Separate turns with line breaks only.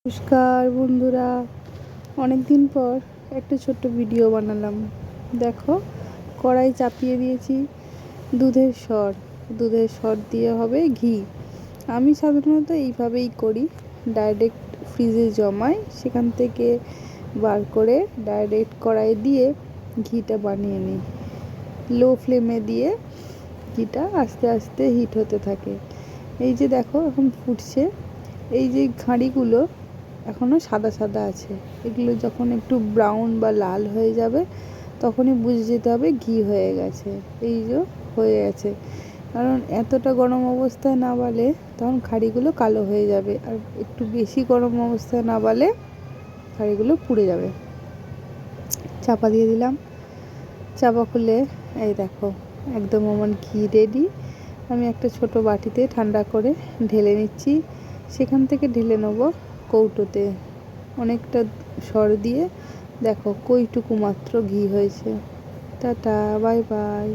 নমস্কার বন্ধুরা, অনেক দিন পর একটা ছোট্ট ভিডিও বানালাম। দেখো, কড়াই চাপিয়ে দিয়েছি দুধের সর দিয়ে হবে ঘি। আমি সাধারণত এইভাবেই করি, ডাইরেক্ট ফ্রিজে জমাই, সেখান থেকে বার করে ডাইরেক্ট কড়াই দিয়ে ঘিটা বানিয়ে নিই। লো ফ্লেমে দিয়ে ঘিটা আস্তে আস্তে হিট হতে থাকে। এই যে দেখো, এখন ফুটছে। এই যে হাঁড়িগুলো এখনও সাদা সাদা আছে, এগুলো যখন একটু ব্রাউন বা লাল হয়ে যাবে তখনই বুঝে যেতে হবে ঘি হয়ে গেছে। এই যে হয়ে গেছে, কারণ এতটা গরম অবস্থায় না বালে তখন হাঁড়িগুলো কালো হয়ে যাবে, আর একটু বেশি গরম অবস্থায় না বালে হাঁড়িগুলো পুড়ে যাবে। চাপা দিয়ে দিলাম। চাপা খুলে এই দেখো, একদম আমার ঘি রেডি। আমি একটা ছোট বাটিতে ঠান্ডা করে ঢেলে নিচ্ছি। সেখান থেকে ঢেলে নেবো কৌটোতে। অনেকটা সর দিয়ে দেখো কইটুকু মাত্র ঘি হয়েছে। Tata, bye bye.